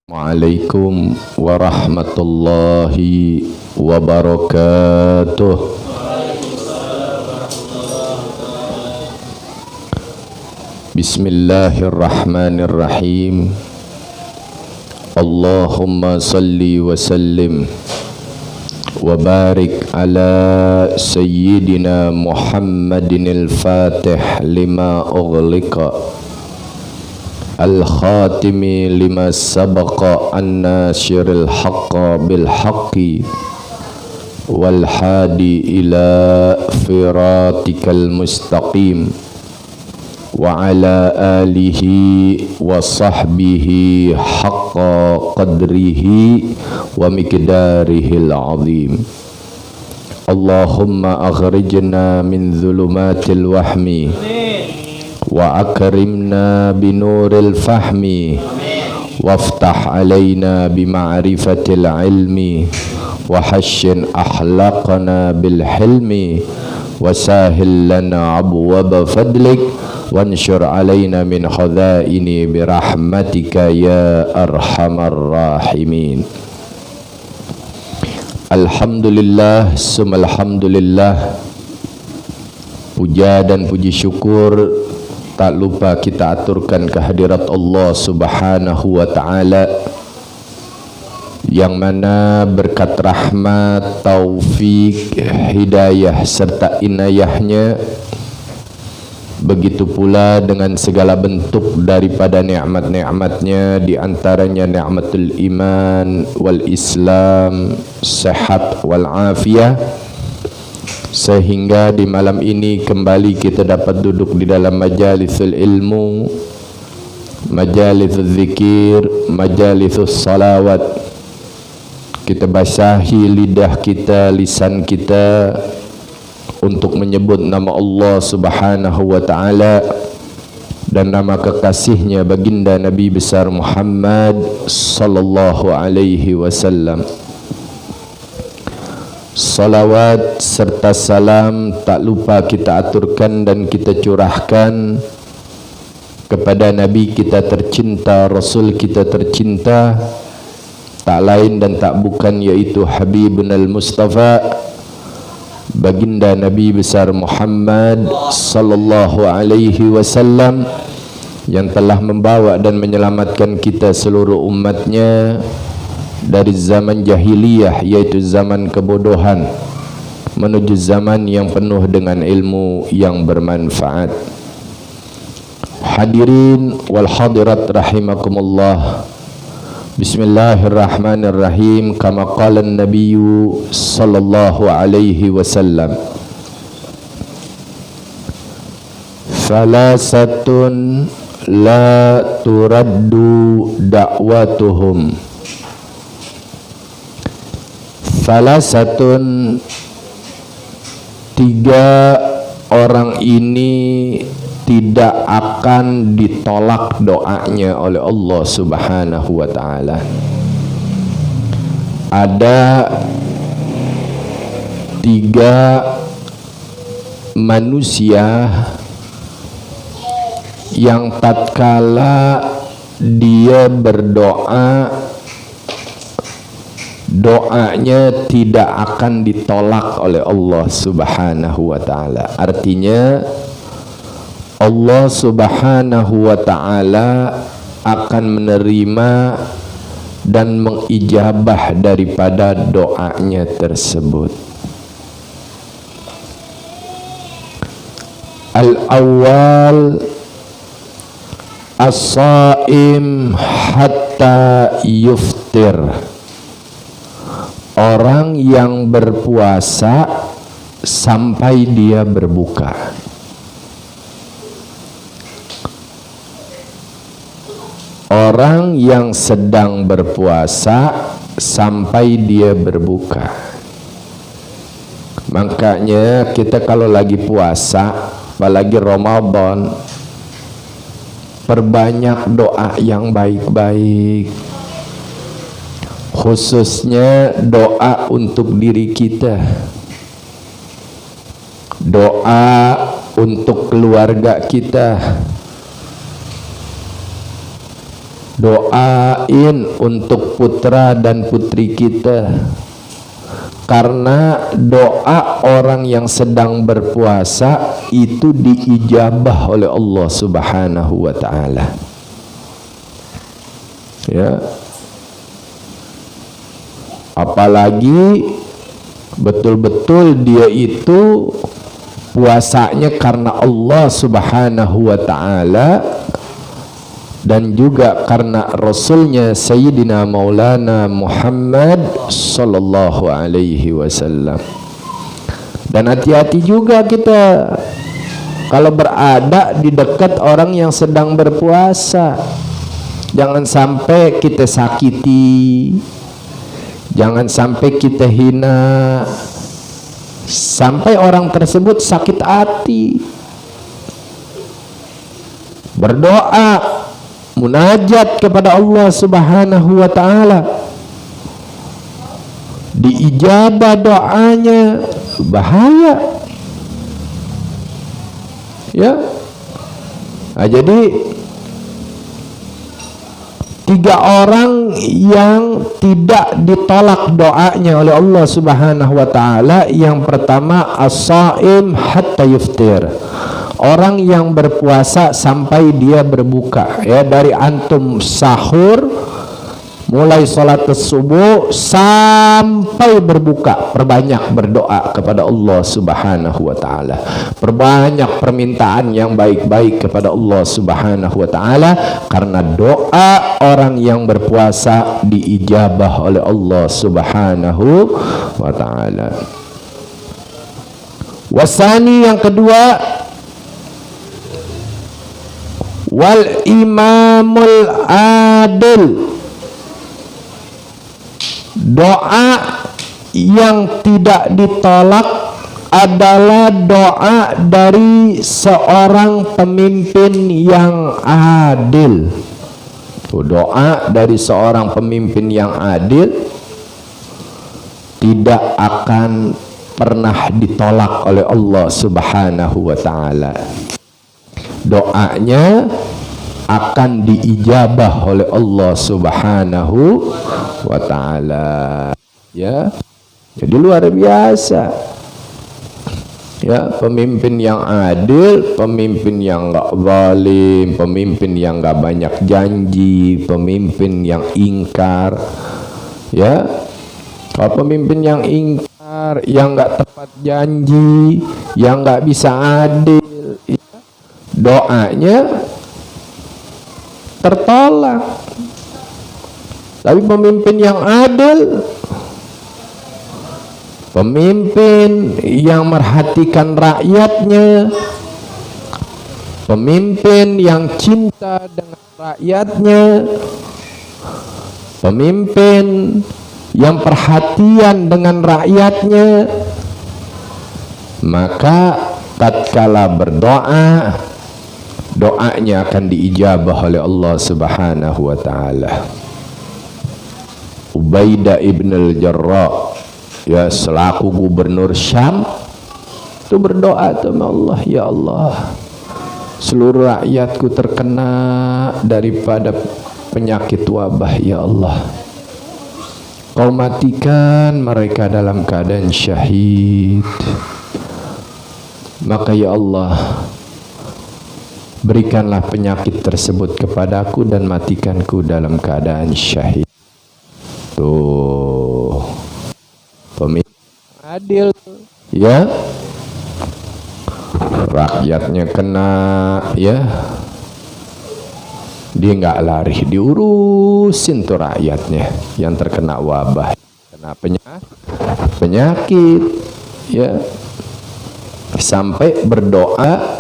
Assalamualaikum warahmatullahi wabarakatuh. Bismillahirrahmanirrahim. Allahumma salli wa sallim wa barik ala sayyidina Muhammadin al-Fatih lima ughliqa al-khatimi lima sabaqa an-nasiril haqqa bil haqqi wal hadi ila firatikal mustaqim wa ala alihi wa sahbihi haqqa qadrihi wa miqdarihil azim. Allahumma akhrijna min dhulumatil wahmi wa akrimna binuril fahmi waftah alaina bima'rifatil ilmi wa hasyin akhlaqana bil hilmi wasahil lana abwaba fadlik wansyur alaina min khadhaini birahmatika ya arhamar rahimin. Alhamdulillah summa alhamdulillah, puja dan puji syukur tak lupa kita aturkan kehadirat Allah Subhanahu wa ta'ala, yang mana berkat rahmat, taufik, hidayah serta inayahnya, begitu pula dengan segala bentuk daripada nikmat-nikmatnya, di antaranya nikmatul iman wal islam, sehat wal afiyah, sehingga di malam ini kembali kita dapat duduk di dalam majalisul ilmu, majalisul zikir, majalisul salawat. Kita basahi lidah kita, lisan kita untuk menyebut nama Allah Subhanahu wa ta'ala dan nama kekasihnya baginda Nabi besar Muhammad sallallahu alaihi wasallam. Salawat serta salam tak lupa kita aturkan dan kita curahkan kepada Nabi kita tercinta, Rasul kita tercinta, tak lain dan tak bukan yaitu Habibunal Mustafa, baginda Nabi besar Muhammad sallallahu alaihi wasallam, yang telah membawa dan menyelamatkan kita seluruh umatnya dari zaman jahiliyah, yaitu zaman kebodohan, menuju zaman yang penuh dengan ilmu yang bermanfaat. Hadirin wal hadirat rahimakumullah. Bismillahirrahmanirrahim. Kama qala an-nabiyyu sallallahu alaihi wasallam, salasatun la turaddu da'watuhum. Salasatun, tiga orang ini tidak akan ditolak doanya oleh Allah Subhanahu wa ta'ala. Ada tiga manusia yang tatkala dia berdoa, doanya tidak akan ditolak oleh Allah Subhanahu wa ta'ala. Artinya Allah Subhanahu wa ta'ala akan menerima dan mengijabah daripada doanya tersebut. Al-awwal as-saim hatta yuftir, orang yang berpuasa sampai dia berbuka. Orang yang sedang berpuasa sampai dia berbuka. Makanya kita kalau lagi puasa, apalagi Ramadan, perbanyak doa yang baik-baik, khususnya doa untuk diri kita, doa untuk keluarga kita, doain untuk putra dan putri kita, karena doa orang yang sedang berpuasa itu diijabah oleh Allah Subhanahu wa ta'ala. Ya, apalagi betul-betul dia itu puasanya karena Allah Subhanahu wa ta'ala dan juga karena Rasulnya Sayyidina Maulana Muhammad sallallahu alaihi wasallam. Dan hati-hati juga kita kalau berada di dekat orang yang sedang berpuasa. Jangan sampai kita sakiti, jangan sampai kita hina, sampai orang tersebut sakit hati. Berdoa, munajat kepada Allah Subhanahu wa ta'ala, diijabah doanya, bahaya. Ya, nah, jadi 3 orang yang tidak ditolak doanya oleh Allah Subhanahu wa ta'ala. Yang pertama, as-shaim hatta yuftir, orang yang berpuasa sampai dia berbuka. Ya, dari antum sahur, mulai sholat subuh sampai berbuka, perbanyak berdoa kepada Allah Subhanahu wa ta'ala, perbanyak permintaan yang baik-baik kepada Allah Subhanahu wa ta'ala, karena doa orang yang berpuasa diijabah oleh Allah Subhanahu wa ta'ala. Wasani, yang kedua, wal imamul adil, doa yang tidak ditolak adalah doa dari seorang pemimpin yang adil. Doa dari seorang pemimpin yang adil tidak akan pernah ditolak oleh Allah Subhanahu wa ta'ala. Doanya akan diijabah oleh Allah Subhanahu wa ta'ala. Ya, jadi luar biasa. Ya, pemimpin yang adil, pemimpin yang enggak zalim, pemimpin yang enggak banyak janji, pemimpin yang ingkar. Ya, kalau pemimpin yang ingkar, yang enggak tepat janji, yang enggak bisa adil, ya, doanya tertolak. Tapi pemimpin yang adil, pemimpin yang merhatikan rakyatnya, pemimpin yang cinta dengan rakyatnya, pemimpin yang perhatian dengan rakyatnya, maka tatkala berdoa, doanya akan diijabah oleh Allah Subhanahu wa ta'ala. Ubaidah ibn al-Jarrah, ya, selaku gubernur Syam, itu berdoa sama Allah, ya Allah, seluruh rakyatku terkena daripada penyakit wabah, ya Allah, Kau matikan mereka dalam keadaan syahid. Maka ya Allah, berikanlah penyakit tersebut kepadaku dan matikanku dalam keadaan syahid. Tuh, pemimpin adil, ya, rakyatnya kena, ya, dia nggak lari, diurusin tuh rakyatnya yang terkena wabah, kena penyakit, ya, sampai berdoa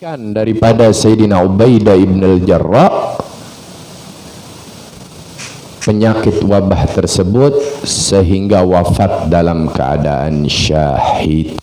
kan daripada Sayyidina Ubaidah ibn al-Jarrah penyakit wabah tersebut sehingga wafat dalam keadaan syahid.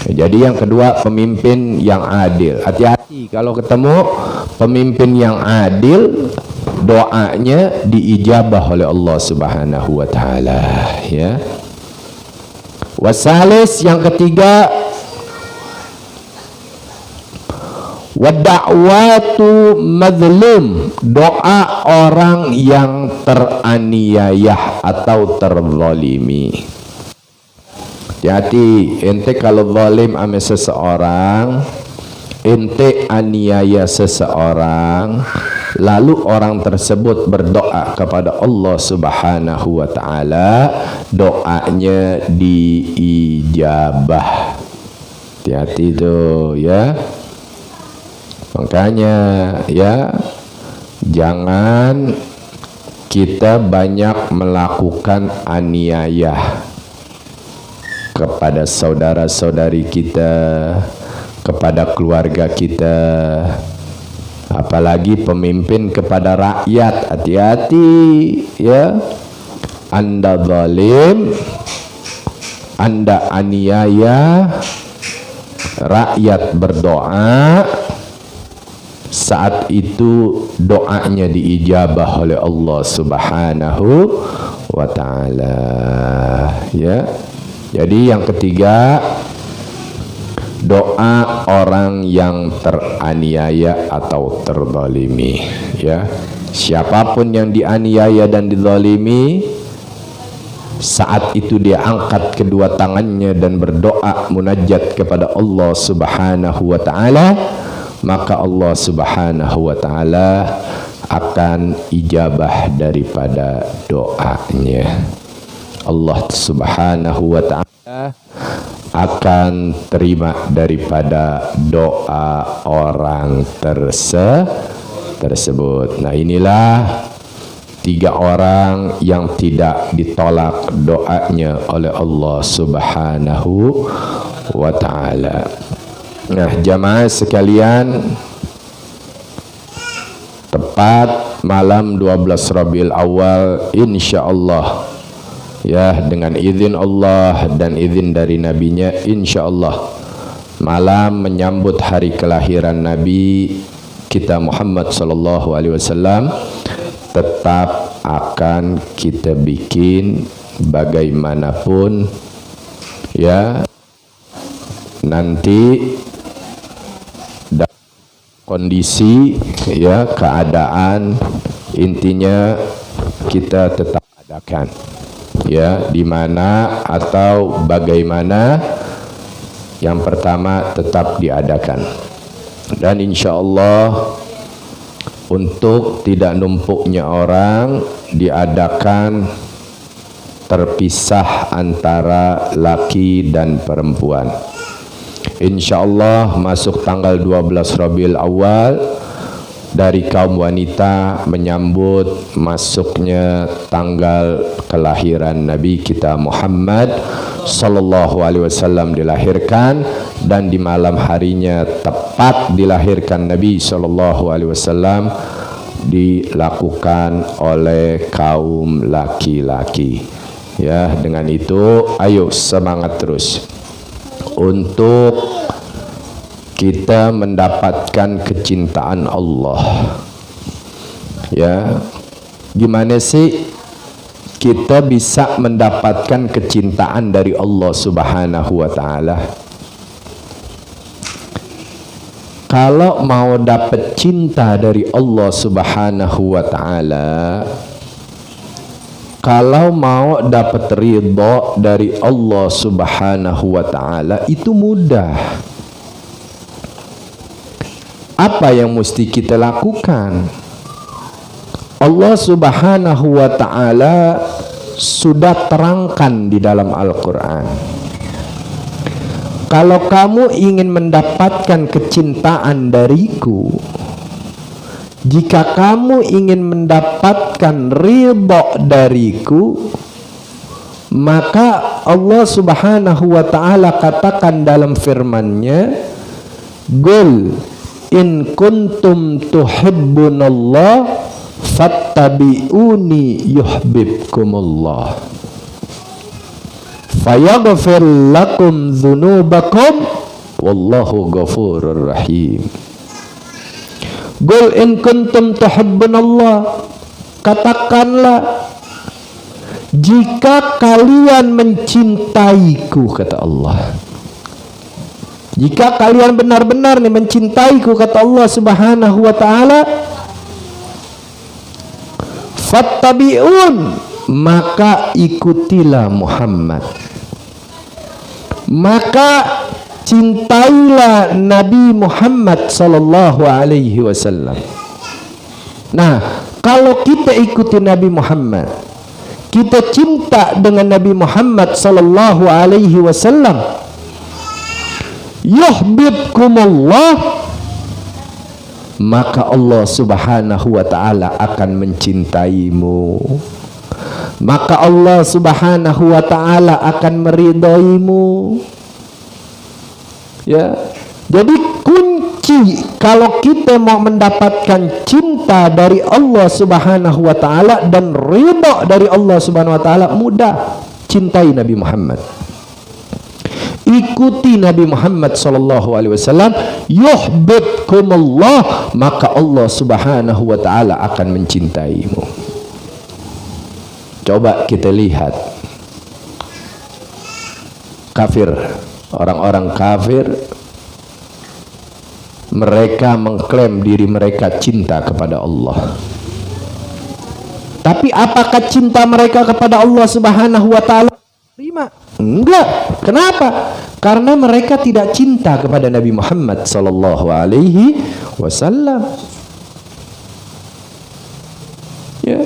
Jadi yang kedua, pemimpin yang adil. Hati-hati kalau ketemu pemimpin yang adil, doanya diijabah oleh Allah Subhanahu wa taala, ya. Wasalis, yang ketiga, Wa da'watu madlum, doa orang yang teraniaya atau terzalimi. Jadi ente kalau zalim ame seseorang, ente aniaya seseorang, lalu orang tersebut berdoa kepada Allah Subhanahu wa taala, doanya diijabah. Hati-hati tuh ya. Makanya ya, jangan kita banyak melakukan aniaya kepada saudara-saudari kita, kepada keluarga kita, apalagi pemimpin kepada rakyat. Hati-hati ya. Anda zalim, Anda aniaya, rakyat berdoa, saat itu doanya diijabah oleh Allah Subhanahu wa taala ya. Jadi yang ketiga, doa orang yang teraniaya atau terzalimi ya. Siapapun yang dianiaya dan dizalimi, saat itu dia angkat kedua tangannya dan berdoa munajat kepada Allah Subhanahu wa taala, maka Allah Subhanahu wa taala akan ijabah daripada doanya. Allah Subhanahu wa ta'ala akan terima daripada doa orang tersebut. Nah, inilah 3 orang yang tidak ditolak doanya oleh Allah Subhanahu wa ta'ala. Nah, jamaah sekalian, tepat malam 12 Rabiul Awal insyaallah ya, dengan izin Allah dan izin dari nabinya, insyaallah malam menyambut hari kelahiran Nabi kita Muhammad sallallahu alaihi wasallam, tetap akan kita bikin bagaimanapun ya, nanti kondisi ya, keadaan, intinya kita tetap adakan ya, di mana atau bagaimana, yang pertama tetap diadakan. Dan insya Allah untuk tidak numpuknya orang, diadakan terpisah antara laki dan perempuan. Insya Allah masuk tanggal 12 Rabiul Awal, dari kaum wanita menyambut masuknya tanggal kelahiran Nabi kita Muhammad sallallahu alaihi wasallam dilahirkan, dan di malam harinya tepat dilahirkan Nabi sallallahu alaihi wasallam dilakukan oleh kaum laki-laki ya. Dengan itu ayo semangat terus untuk kita mendapatkan kecintaan Allah ya. Gimana sih kita bisa mendapatkan kecintaan dari Allah Subhanahu wa ta'ala? Kalau mau dapat cinta dari Allah Subhanahu wa ta'ala, kalau mau dapat ridha dari Allah Subhanahu wa ta'ala, itu mudah. Apa yang mesti kita lakukan? Allah Subhanahu wa ta'ala sudah terangkan di dalam Al-Quran. Kalau kamu ingin mendapatkan kecintaan dariku, jika kamu ingin mendapatkan ridha dariku, maka Allah Subhanahu wa ta'ala katakan dalam firman-Nya, Qul in kuntum tuhibbunallah fattabi'uni yuhibbukumullah fayaghfir lakum dzunubakum wallahu ghafurur rahim. Qul in kuntum tuhibbunallah, katakanlah jika kalian mencintaiku, kata Allah. Jika kalian benar-benar nih mencintaiku, kata Allah Subhanahu wa taala, fattabi'un, maka ikutilah Muhammad. Maka cintailah Nabi Muhammad sallallahu alaihi wasallam. Nah, kalau kita ikuti Nabi Muhammad, kita cinta dengan Nabi Muhammad sallallahu alaihi wasallam, yuhibbukumullah, maka Allah Subhanahu wa taala akan mencintaimu. Maka Allah Subhanahu wa taala akan meridhoimu. Ya. Jadi kunci kalau kita mau mendapatkan cinta dari Allah Subhanahu wa taala dan ridha dari Allah Subhanahu wa taala, mudah. Cintai Nabi Muhammad. Ikuti Nabi Muhammad sallallahu alaihi wasallam, yuhibbukumullah, maka Allah Subhanahu wa taala akan mencintaimu. Coba kita lihat kafir, orang-orang kafir, mereka mengklaim diri mereka cinta kepada Allah. Tapi apakah cinta mereka kepada Allah Subhanahu wa taala terima? Enggak. Kenapa? Karena mereka tidak cinta kepada Nabi Muhammad sallallahu alaihi wasallam. Ya.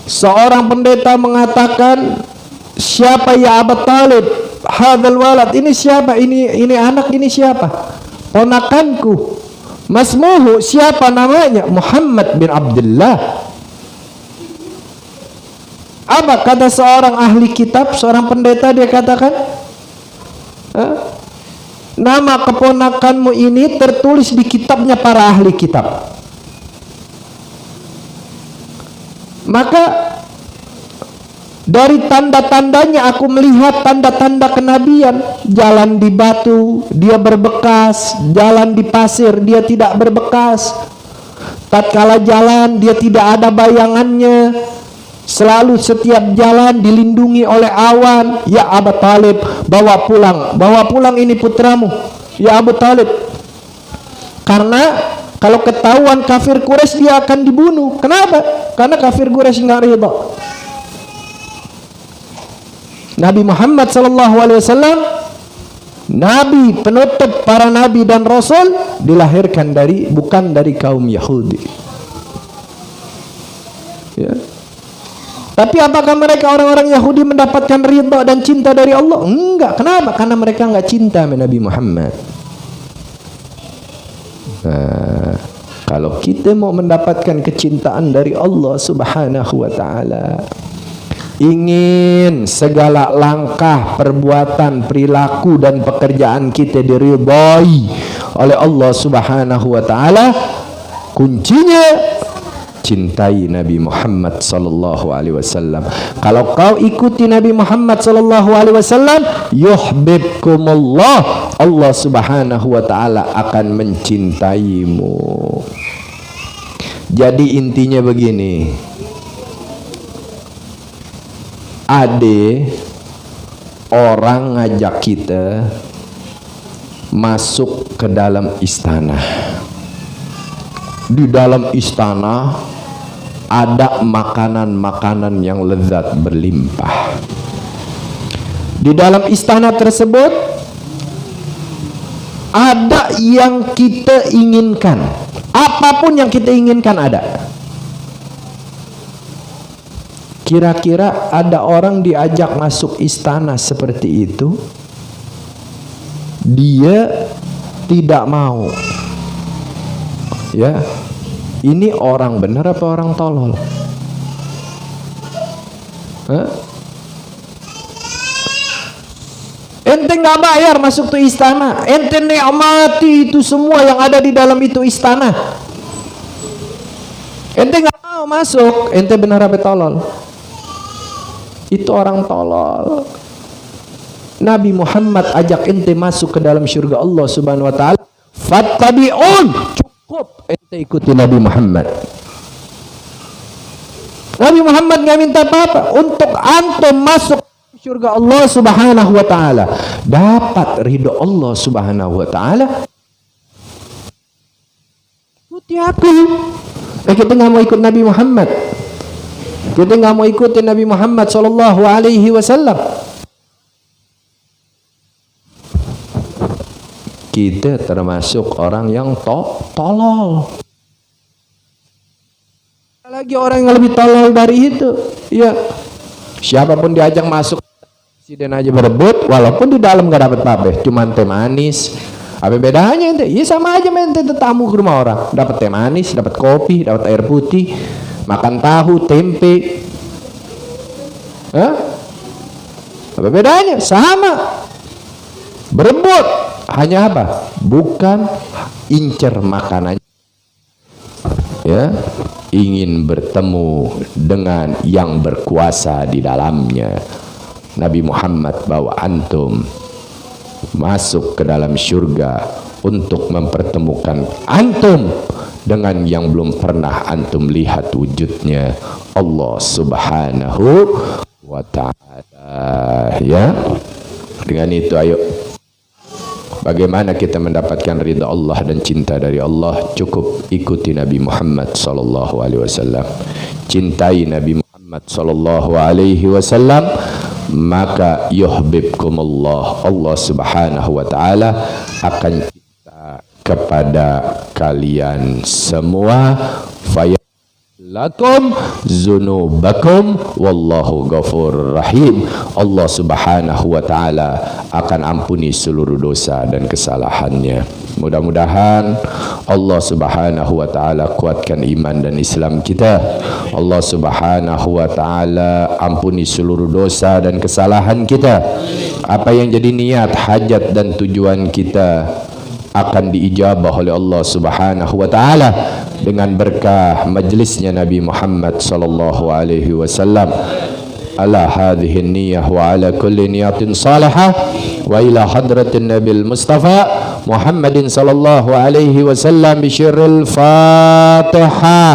Seorang pendeta mengatakan, siapa ya Abu Talib? Hadzal walad, ini siapa? Ini anak, ini siapa? Ponakanku. Masmuhu, siapa namanya? Muhammad bin Abdullah. Apa kata seorang ahli kitab, seorang pendeta, dia katakan, nama keponakanmu ini tertulis di kitabnya para ahli kitab. Maka dari tanda-tandanya aku melihat tanda-tanda kenabian. Jalan di batu dia berbekas, jalan di pasir dia tidak berbekas. Tatkala jalan dia tidak ada bayangannya. Selalu setiap jalan dilindungi oleh awan. Ya Abu Talib, bawa pulang ini putramu, ya Abu Talib. Karena kalau ketahuan kafir Quraisy dia akan dibunuh. Kenapa? Karena kafir Quraisy nggak ridha. Nabi Muhammad sallallahu alaihi wasallam, nabi penutup para nabi dan rasul, dilahirkan bukan dari kaum Yahudi. Ya. Tapi apakah mereka orang-orang Yahudi mendapatkan ridha dan cinta dari Allah? Enggak. Kenapa? Karena mereka enggak cinta dengan Nabi Muhammad. Nah, kalau kita mau mendapatkan kecintaan dari Allah Subhanahu wa taala, ingin segala langkah, perbuatan, perilaku dan pekerjaan kita diridhai oleh Allah Subhanahu wa taala, kuncinya cintai Nabi Muhammad sallallahu alaihi wasallam. Kalau kau ikuti Nabi Muhammad sallallahu alaihi wasallam, yuhibbukumullah, Allah Subhanahu wa taala akan mencintaimu. Jadi intinya begini, orang ngajak kita masuk ke dalam istana. Di dalam istana ada makanan-makanan yang lezat berlimpah. Di dalam istana tersebut ada yang kita inginkan. Apapun yang kita inginkan ada. Kira-kira ada orang diajak masuk istana seperti itu, dia tidak mau. Ya, ini orang benar apa orang tolol? Ente nggak bayar masuk tuh istana, ente nikmati itu semua yang ada di dalam itu istana. Ente nggak mau masuk, ente benar apa tolol? Itu orang tolol. Nabi Muhammad ajak ente masuk ke dalam surga Allah Subhanahu wa taala. Fattabi'un, cukup ente ikuti Nabi Muhammad. Nabi Muhammad nggak minta apa-apa untuk antum masuk surga Allah Subhanahu wa taala, dapat ridho Allah Subhanahu wa taala. Ikuti aku. Kita nggak mau ikut Nabi Muhammad. Kita nggak mau ikutin Nabi Muhammad sallallahu alaihi wasallam. Kita termasuk orang yang tolol. Lagi orang yang lebih tolol dari itu. Ya. Siapapun diajak masuk presiden aja berebut, walaupun di dalam gak dapat apa-apa, cuman teh manis. Apa bedanya ente? Ya sama aja ente tamu ke rumah orang, dapat teh manis, dapat kopi, dapat air putih, makan tahu, tempe. Hah? Apa bedanya? Sama. Berebut. Hanya apa? Bukan incer makanannya. Ya, ingin bertemu dengan yang berkuasa di dalamnya. Nabi Muhammad bawa antum masuk ke dalam surga untuk mempertemukan antum dengan yang belum pernah antum lihat wujudnya, Allah Subhanahu wa ta'ala. Ya, dengan itu ayo, bagaimana kita mendapatkan ridha Allah dan cinta dari Allah? Cukup ikuti Nabi Muhammad sallallahu alaihi wasallam. Cintai Nabi Muhammad sallallahu alaihi wasallam, maka yuhibbukumullah. Allah Subhanahu wa taala akan cinta kepada kalian semua. Lakum zunubakum wallahu ghafurur rahim. Allah Subhanahu wa taala akan ampuni seluruh dosa dan kesalahannya. Mudah-mudahan Allah Subhanahu wa taala kuatkan iman dan Islam kita. Allah Subhanahu wa taala ampuni seluruh dosa dan kesalahan kita. Apa yang jadi niat, hajat dan tujuan kita akan diijabah oleh Allah Subhanahu wa taala dengan berkah majlisnya Nabi Muhammad sallallahu alaihi wasallam. Ala hadhihi niyyah wa ala kulli niyatin salihah wa ila hadratin Nabil Mustafa Muhammadin sallallahu alaihi wasallam bi syirril Fatihah.